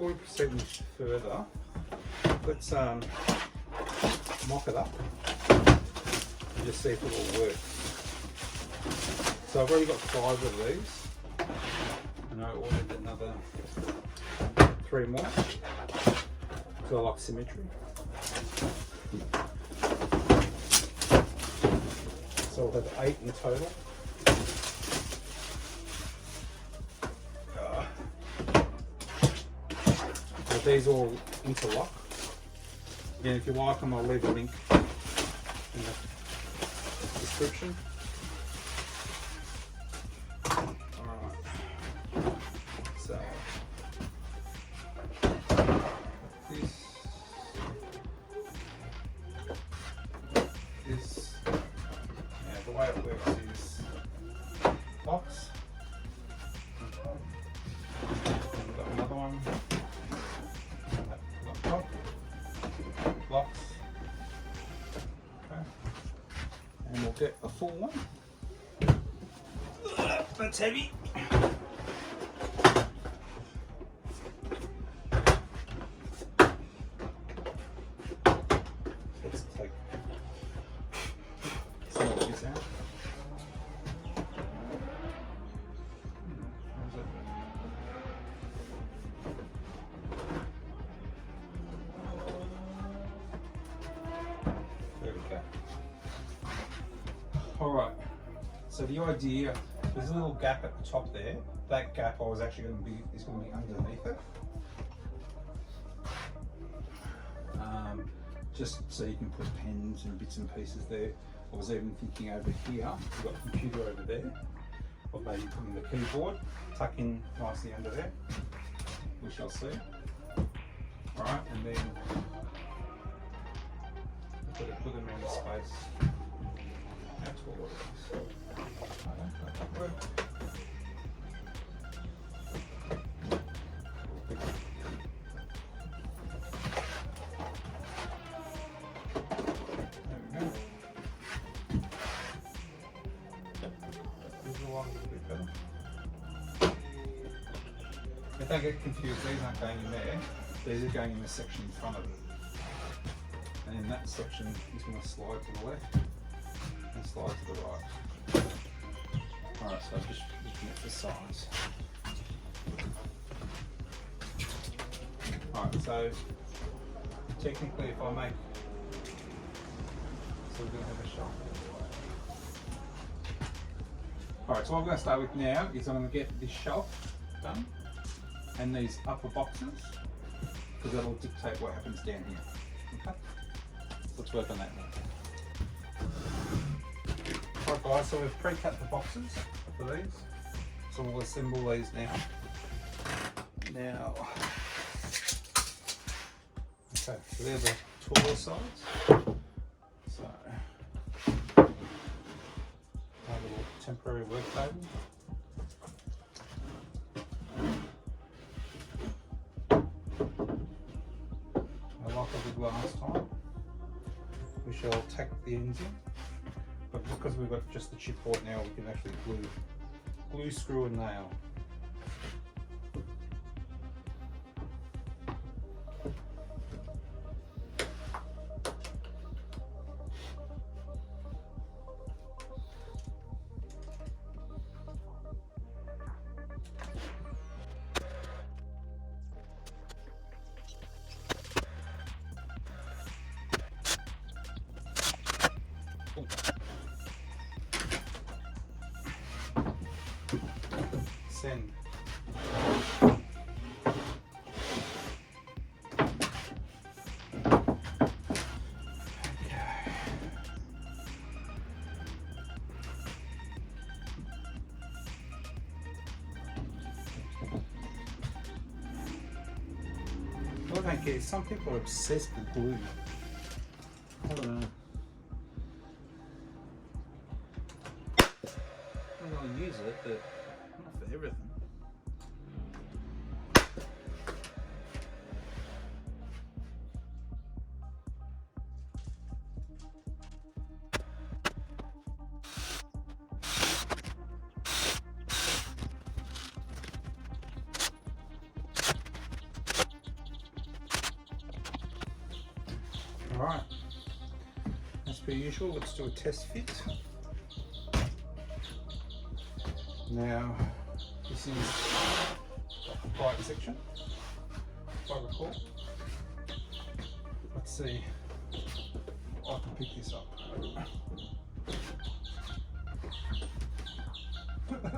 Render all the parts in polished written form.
before we proceed any further, let's mock it up and just see if it all works. So I've already got 5 of these, and I ordered another 3 more, because I like symmetry. So we'll have 8 in total. These all interlock. Again, if you like them, I'll leave a link in the description. Alright. So this the way it works is box. We've got another one. Blocks. Okay. And we'll get a full one. That's heavy. Let's take some of this out. Alright, so the idea, there's a little gap at the top there. That gap is going to be underneath it. Just so you can put pens and bits and pieces there. I was even thinking over here, we've got a computer over there, or maybe putting the keyboard, tuck in nicely under there. We shall see. Alright, and then put them in the space. That's what it is. I don't know if that works. There we go. Visualize a bit better. If they get confused, these aren't going in there. These are going in the section in front of it. And in that section, is going to slide to the left. And slide to the right. Alright, so I'm just looking at the size. Alright, so technically if I make, so we're going to have a shelf. Alright, so what I'm going to start with now is I'm going to get this shelf done and these upper boxes, because that'll dictate what happens down here. Okay? Let's work on that now. Alright guys, so we've pre-cut the boxes for these, so we'll assemble these now. Okay, so they're the taller sides. So, our little temporary work table. Like I did last time, we shall tack the ends in. But because we've got just the chipboard now, we can actually glue, screw and nail. Send. What I get is some people are obsessed with glue. I don't know. I'll use it, but not for everything. Alright, as per usual, let's do a test fit. Now, this is the right section, if I recall. Let's see if I can pick this up.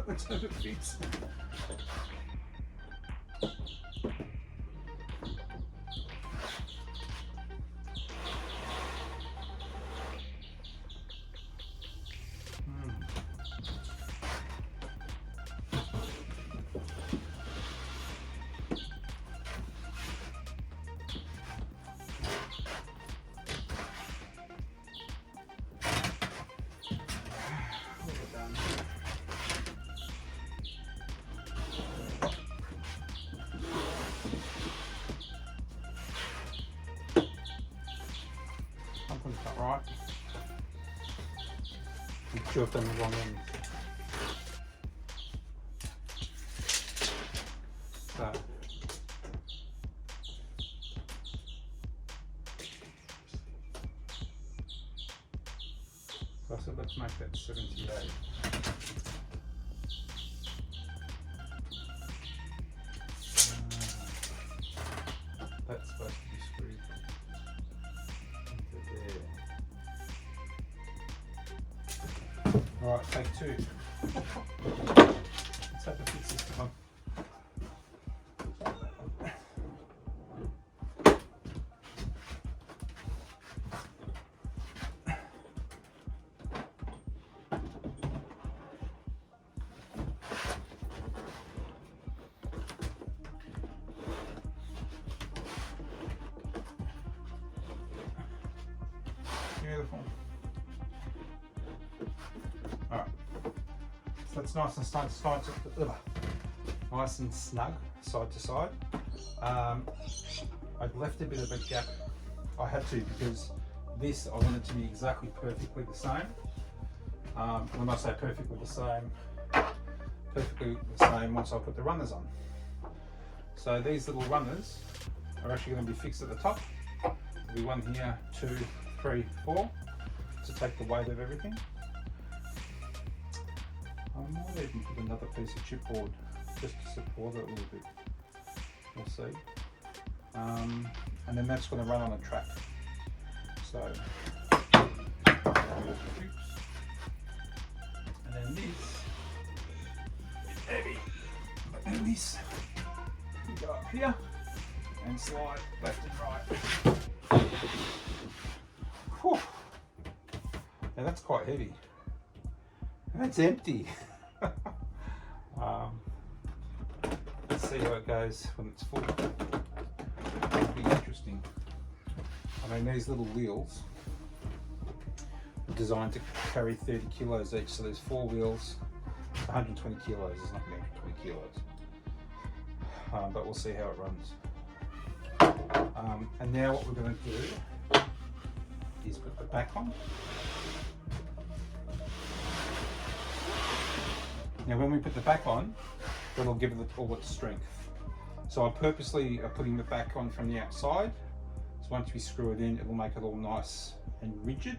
Let's hope it fits. Something's not right. I'm sure I've done the wrong end. So let's make that 78. That's supposed to be screwed into there. Alright, take two. Let's hope it fits this time. Beautiful. Alright, so that's nice and nice and snug side to side. I've left a bit of a gap. I had to because this I want it to be exactly perfectly the same. When I say perfectly the same once I put the runners on. So these little runners are actually going to be fixed at the top. There'll be one here, 2, 3, 4 to take the weight of everything. I might even put another piece of chipboard just to support it a little bit. We'll see. And then that's going to run on a track. So, and then this, a bit heavy, and this, we go up here and slide left and right. Whew. Now that's quite heavy. And it's empty. Let's see how it goes when it's full. It'll be interesting. I mean, these little wheels are designed to carry 30 kilos each, so there's 4 wheels, 120 kilos, there's not 120 kilos. But we'll see how it runs. And now what we're going to do is put the back on. Now when we put the back on, that'll give it all its strength. So I purposely are putting the back on from the outside. So once we screw it in, it will make it all nice and rigid.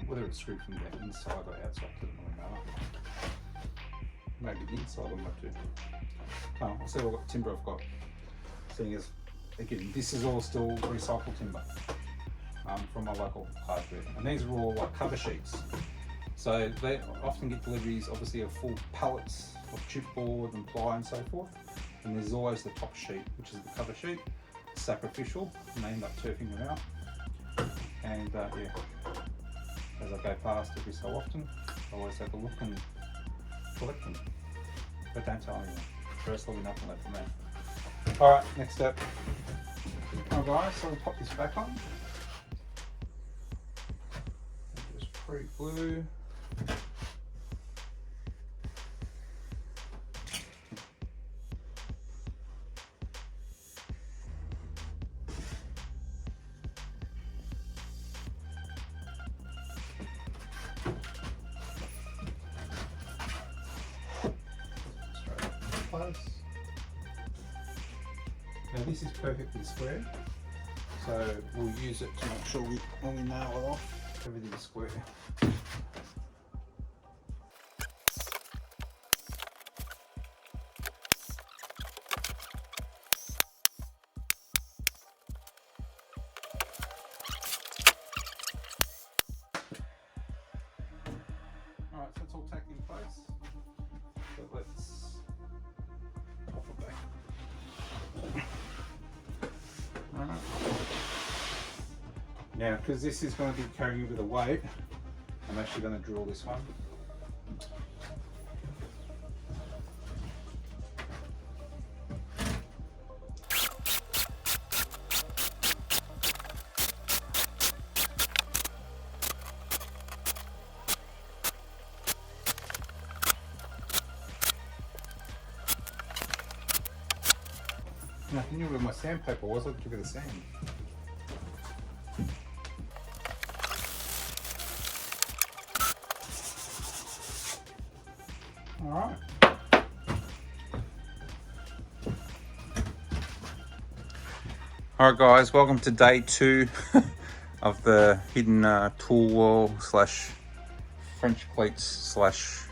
Whether it's screwed from the inside or outside doesn't really matter. Maybe the inside or not too. I'll see what timber I've got. Seeing as, again, this is all still recycled timber. From my local hardware, and these are all like cover sheets, so they often get deliveries obviously of full pallets of chipboard and ply and so forth, and there's always the top sheet, which is the cover sheet. It's sacrificial and they end up turfing them out, and yeah, as I go past every so often I always have a look and collect them, but don't tell anyone, there's probably nothing left from there. Alright, next step. Alright guys, so we'll pop this back on. Pre-glue. Close. Now this is perfectly square, so we'll use it to make sure when we nail it off, everything's square. Alright, so it's all tacked in place. So let's pop it back. Alright. Now, because this is going to be carrying a bit of weight, I'm actually going to drill this one. Now, I knew where my sandpaper was, I'd give it a sand. Alright. Alright guys, welcome to day 2 of the hidden tool wall slash French cleats slash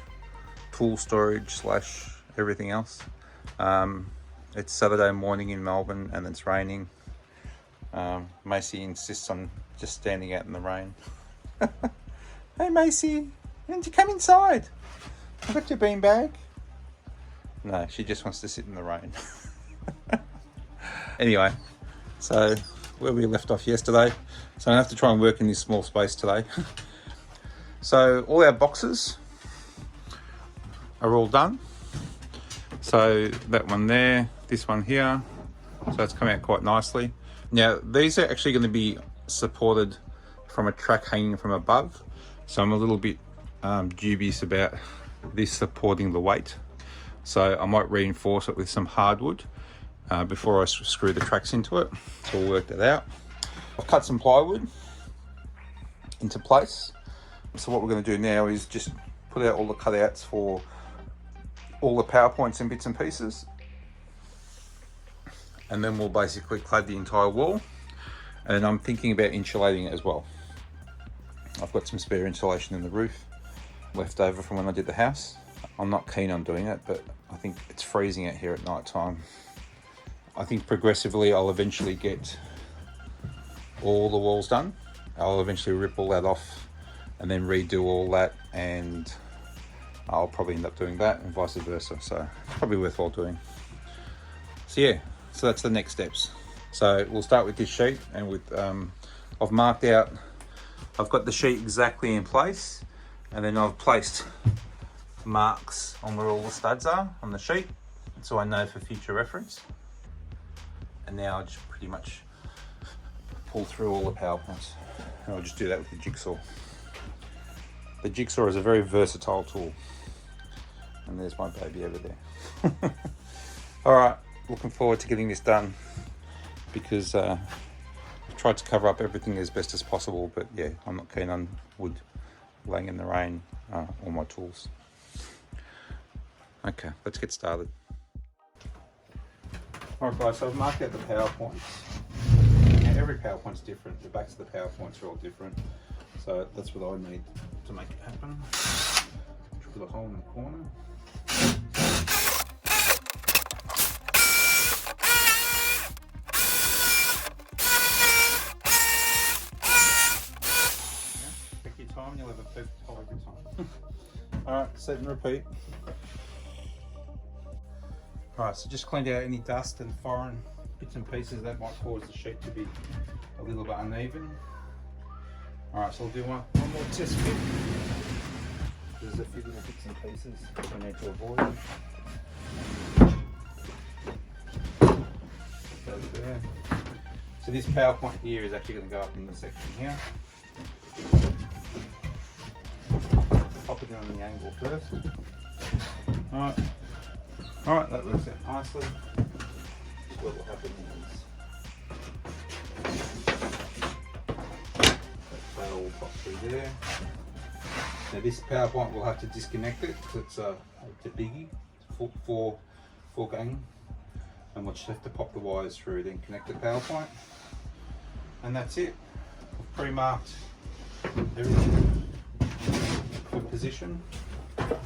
tool storage slash everything else. It's Saturday morning in Melbourne and it's raining. Macy insists on just standing out in the rain. Hey Macy, why don't you come inside? I've got your beanbag. No, she just wants to sit in the rain. Anyway, so where we left off yesterday. So I have to try and work in this small space today. So all our boxes are all done. So that one there, this one here. So it's come out quite nicely. Now these are actually going to be supported from a track hanging from above. So I'm a little bit dubious about this supporting the weight, so I might reinforce it with some hardwood before I screw the tracks into it. So we'll work that out. I've cut some plywood into place, so what we're going to do now is just put out all the cutouts for all the PowerPoints and bits and pieces, and then we'll basically clad the entire wall. And I'm thinking about insulating it as well. I've got some spare insulation in the roof left over from when I did the house. I'm not keen on doing it, but I think it's freezing out here at night time. I think progressively I'll eventually get all the walls done. I'll eventually rip all that off and then redo all that, and I'll probably end up doing that and vice versa. So it's probably worthwhile doing. So yeah, so that's the next steps. So we'll start with this sheet, and with I've marked out, I've got the sheet exactly in place. And then I've placed marks on where all the studs are on the sheet, so I know for future reference. And now I just pretty much pull through all the PowerPoints. And I'll just do that with the jigsaw. The jigsaw is a very versatile tool. And there's my baby over there. All right, looking forward to getting this done, because I've tried to cover up everything as best as possible, but yeah, I'm not keen on wood laying in the rain on my tools. Okay, let's get started. Alright guys, so I've marked out the PowerPoints. Now every PowerPoint's different, the backs of the PowerPoints are all different. So that's what I need to make it happen. Drill a hole in the corner. Time, you'll have a perfect hole every time. Alright, set and repeat. Alright, so just cleaned out any dust and foreign bits and pieces that might cause the sheet to be a little bit uneven. Alright, so I'll do one more test fit. There's a few little bits and pieces we need to avoid. Goes there. So this PowerPoint here is actually going to go up in the section here. Pop it in on the angle first. Alright, that works out nicely. What will happen is that will pop through there. Now this PowerPoint will have to disconnect it because it's a biggie, it's four gang. and we'll just have to pop the wires through, then connect the power point, and that's it. I've pre-marked everything for position. That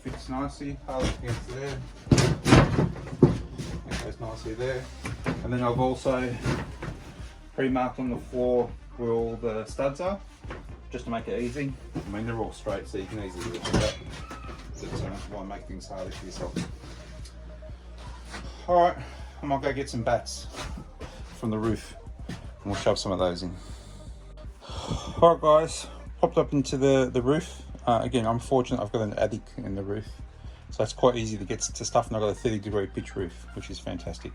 fits nicely, hard against there. That goes nicely there. And then I've also pre-marked on the floor where all the studs are, just to make it easy. I mean, they're all straight, so you can easily lift it up. But why make things harder for yourself? Alright, I might go get some bats from the roof and we'll shove some of those in. Alright guys, popped up into the roof. Again, I'm fortunate I've got an attic in the roof, so it's quite easy to get to stuff, and I've got a 30-degree pitch roof, which is fantastic.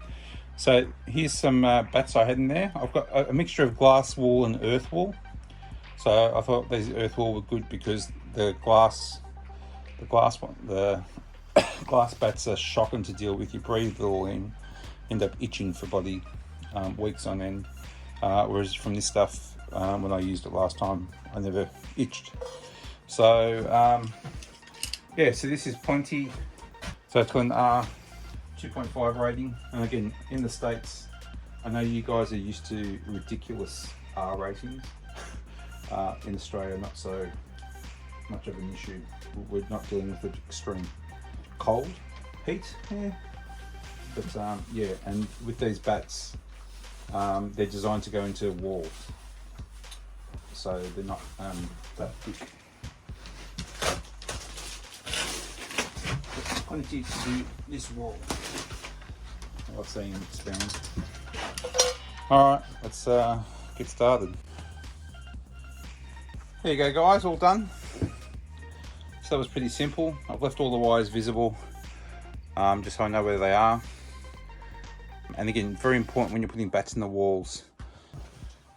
So here's some bats I had in there. I've got a mixture of glass wool and earth wool. So I thought these earth wool were good because the glass bats are shocking to deal with. You breathe it all in, end up itching for bloody weeks on end. Whereas from this stuff, when I used it last time, I never itched. So yeah, so this is plenty. So it's got an R 2.5 rating, and again, in the States, I know you guys are used to ridiculous R ratings. In Australia, not so much of an issue. We're not dealing with the extreme cold, heat, yeah. But yeah, and with these bats, they're designed to go into walls, so they're not that thick. Plenty to do this wall. I've seen them expand. Alright, let's get started. There you go guys, all done. So that was pretty simple. I've left all the wires visible, just so I know where they are. And again, very important when you're putting bats in the walls,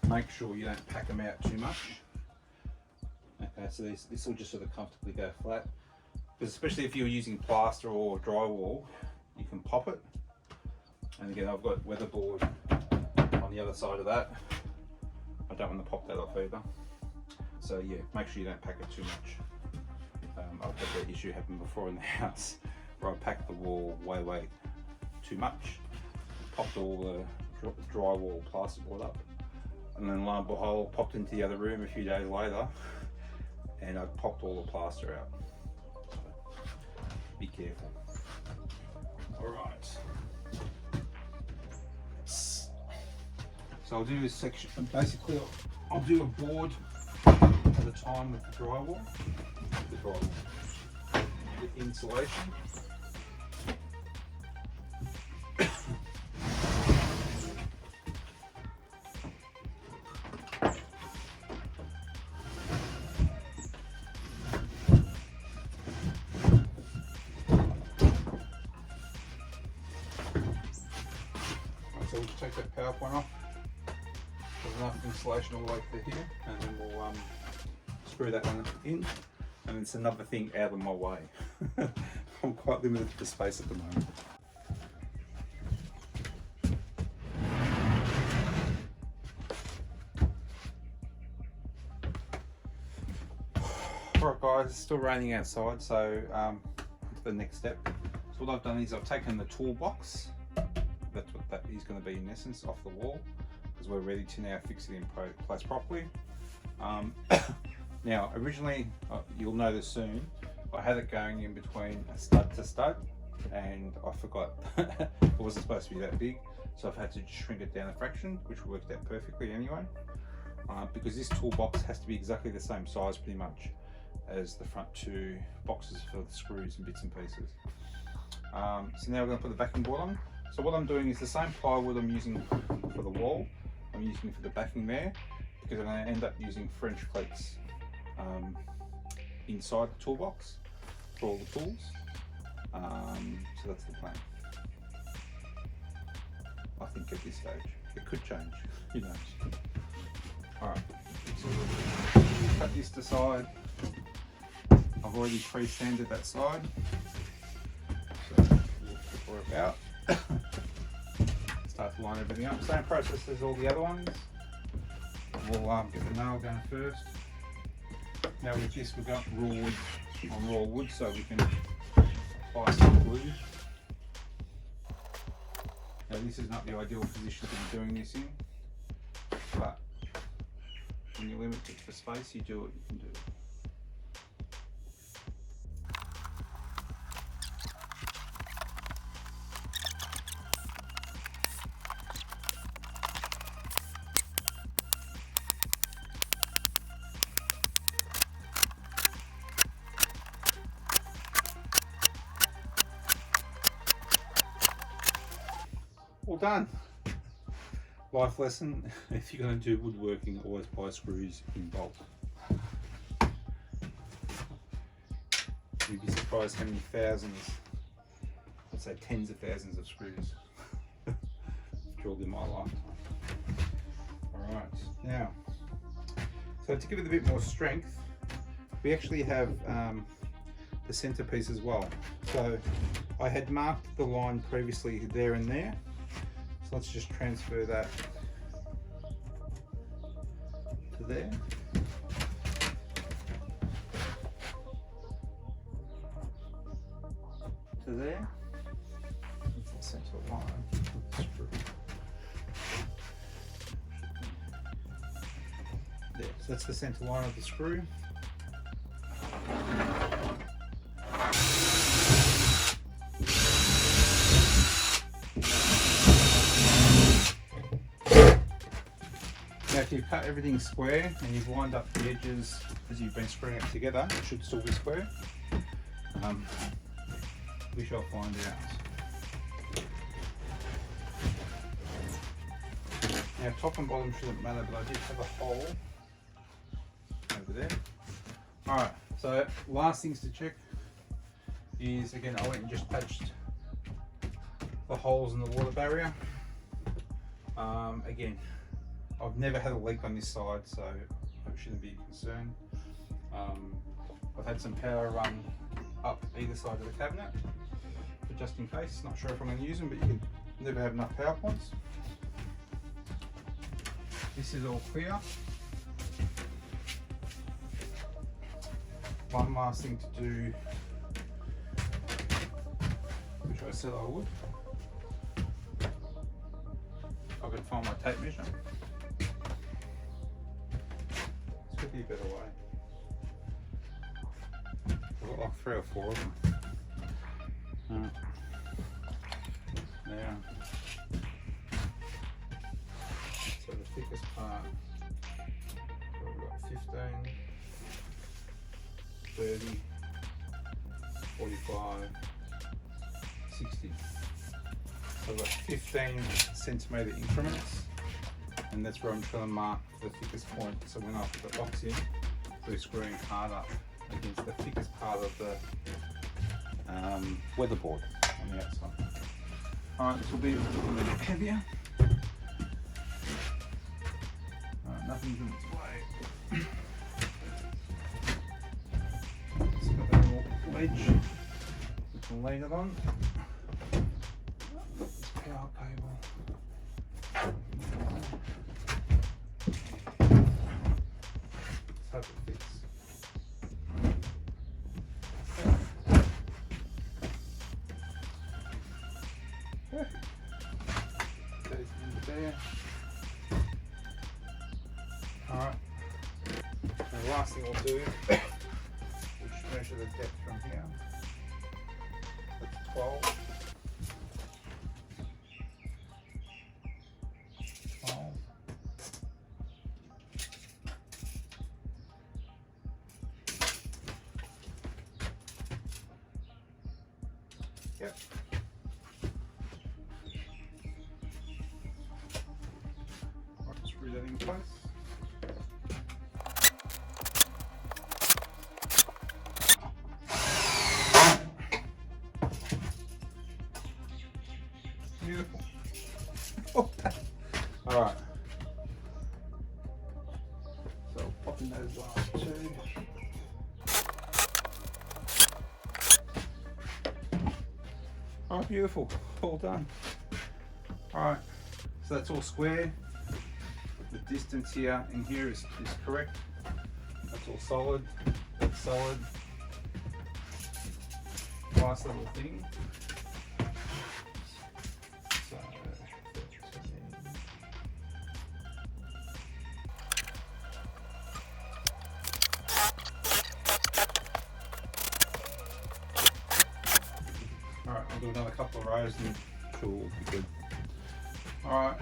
make sure you don't pack them out too much. Okay, so this will just sort of comfortably go flat. Because especially if you're using plaster or drywall, you can pop it. And again, I've got weatherboard on the other side of that. I don't want to pop that off either. So yeah, make sure you don't pack it too much. I've had that issue happen before in the house, where I packed the wall way too much, popped all the drywall plasterboard up, and then lo and behold, popped into the other room a few days later, and I popped all the plaster out. So be careful. All right. So I'll do this section. Basically, I'll do a board at a time with the drywall, the insulation. So we'll just take that power point off. There's enough insulation all the way to here, and then we'll screw that one in, and it's another thing out of my way. I'm quite limited for space at the moment. Alright guys, it's still raining outside, so on to the next step. So what I've done is I've taken the toolbox, that's what that is going to be in essence, off the wall, because we're ready to now fix it in place properly. Now originally, you'll notice soon, I had it going in between a stud to stud, and I forgot it wasn't supposed to be that big, so I've had to shrink it down a fraction, which worked out perfectly anyway, because this toolbox has to be exactly the same size pretty much as the front two boxes for the screws and bits and pieces. So now we're going to put the backing board on. So what I'm doing is the same plywood I'm using for the wall, I'm using for the backing there, because I'm going to end up using French cleats inside the toolbox for all the tools. So that's the plan. I think at this stage. It could change, who knows. Alright, so we'll cut this to side. I've already pre-sanded that side, so we'll work out. Start to line everything up. Same process as all the other ones. We'll get the nail going first. Now with this, we've got raw wood on raw wood, so we can apply some glue So this is not the ideal position to be doing this in, but when you're limited for space, you do what you can do. All done. Life lesson, if you're going to do woodworking, always buy screws in bulk. You'd be surprised how many thousands, I'd say tens of thousands of screws drilled in my lifetime. Alright, now, so to give it a bit more strength, we actually have the centerpiece as well. So I had marked the line previously there and there. So let's just transfer that to there. To there. That's the center line. Screw. There. So that's the center line of the screw. Now if you've cut everything square and you've lined up the edges as you've been screwing it together, it should still be square. We shall find out. Now top and bottom shouldn't matter, but I did have a hole over there. Alright, so last things to check is, again, I went and just patched the holes in the water barrier. Again, I've never had a leak on this side, so it shouldn't be a concern. I've had some power run up either side of the cabinet, but just in case, not sure if I'm going to use them, but you can never have enough power points. This is all clear. One last thing to do, which I said I would. I can find my tape measure. This could be a better way. I've got like 3 or 4 of them. Now, so the thickest part, we've got 15, 30, 45, 60. So I've got 15 centimetre increments, and that's where I'm trying to mark the thickest point. So when I put the box in, we're screwing harder against the thickest part of the weatherboard on the outside. Alright, this will be a little bit heavier. Alright, nothing's in its way. It's got a little wedge we can lean it on. Power cable. Let's hope it fits. Perfect. Goes into there. Alright. And the last thing we'll do, we'll just measure the depth from here. That's 12. 12. Yep. I'll screw that in place. Beautiful. Alright. So pop in those last 2. Oh, beautiful. All done. Alright. So that's all square. The distance here and here is correct. That's all solid. That's solid. Nice little thing. So do another couple of rows and sure we'll be good. Alright,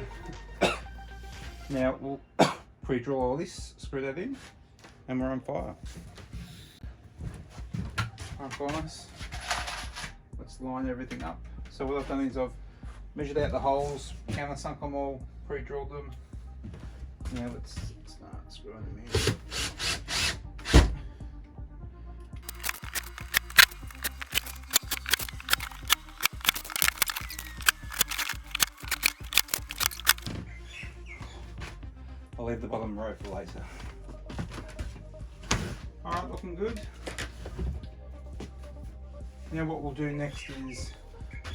now we'll pre-drill all this, screw that in, and we're on fire. Alright guys, let's line everything up. So what I've done is I've measured out the holes, countersunk them all, pre-drilled them. Now let's start screwing them in. I'll leave the bottom row for later. Alright, looking good. Now what we'll do next is,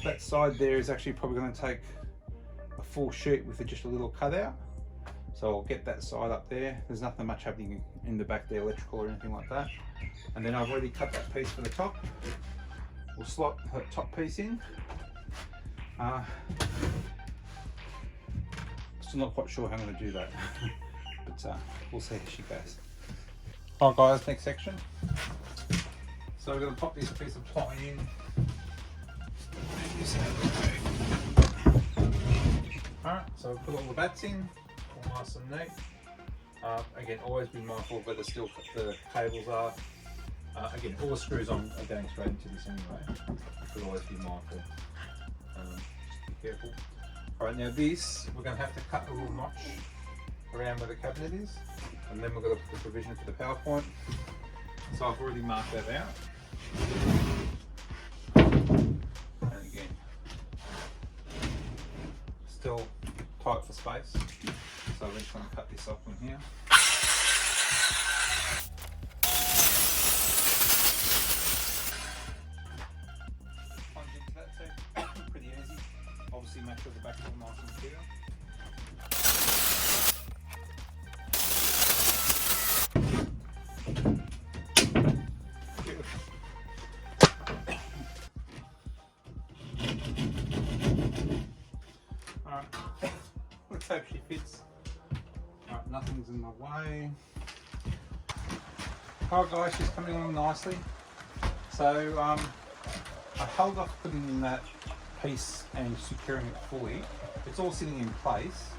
that side there is actually probably going to take a full sheet with just a little cutout. So I'll get that side up there. There's nothing much happening in the back there, electrical or anything like that. And then I've already cut that piece for the top. We'll slot the top piece in. Still not quite sure how I'm going to do that, but we'll see how she goes. Alright guys, next section. So we're going to pop this piece of ply in. Alright, so we'll put all the bats in, all nice and neat. Again, always be mindful of where the cables are. Again, all the screws on are going straight into this anyway. But always be mindful. Just be careful. Alright, now this, we're going to have to cut a little notch around where the cabinet is, and then we're going to put the provision for the PowerPoint. So I've already marked that out. And again, still tight for space, so I'm just going to cut this off from here. Plunge into that too, pretty easy. Obviously make sure the back's all nice and clear. Alright, let's hope she fits. Alright, nothing's in the way. Alright guys, she's coming along nicely. So I held off putting in that piece and securing it fully. It's all sitting in place,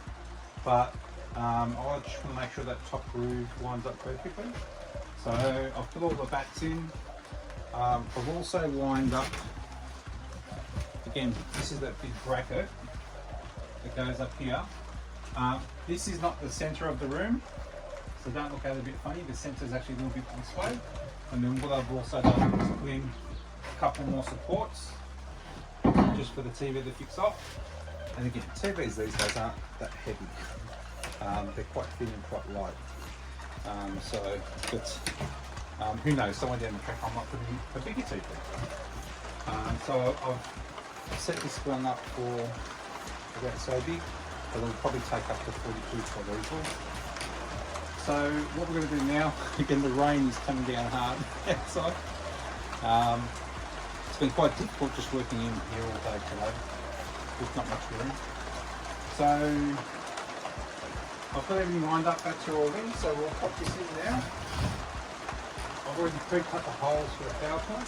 but I just want to make sure that top groove lines up perfectly. So I've put all the bats in. I've also lined up, again, this is that big bracket that goes up here. This is not the center of the room, so don't look at it a bit funny. The center is actually a little bit this way. And then what I've also done is put in a couple more supports just for the TV to fix off. And again, TVs these days aren't that heavy. They're quite thin and quite light. Who knows, somewhere down the track I might put in a bigger TV. So I've set this one up for about so big, but it'll probably take up to 42 quadruple. So what we're going to do now, again the rain is coming down hard outside. It's been quite difficult just working in here all day today. There's not much room. So I've got everything lined up, that's all in, so we'll pop this in now. I've already pre-cut the holes for the PowerPoint.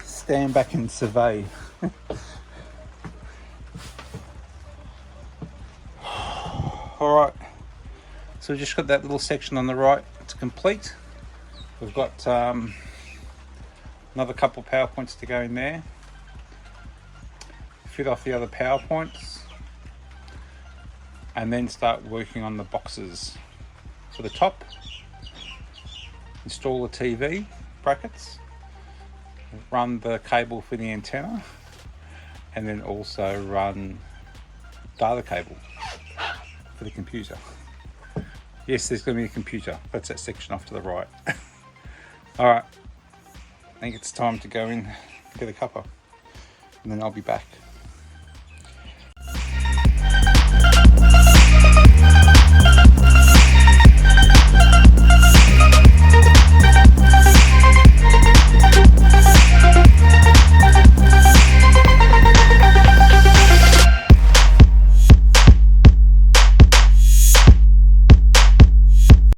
Stand back and survey. Alright, so we've just got that little section on the right to complete. We've got another couple of PowerPoints to go in there. Fit off the other PowerPoints and then start working on the boxes for the top. Install the TV brackets, run the cable for the antenna, and then also run data cable for the computer. Yes, there's going to be a computer. That's that section off to the right. Alright, I think it's time to go in, get a cuppa, and then I'll be back.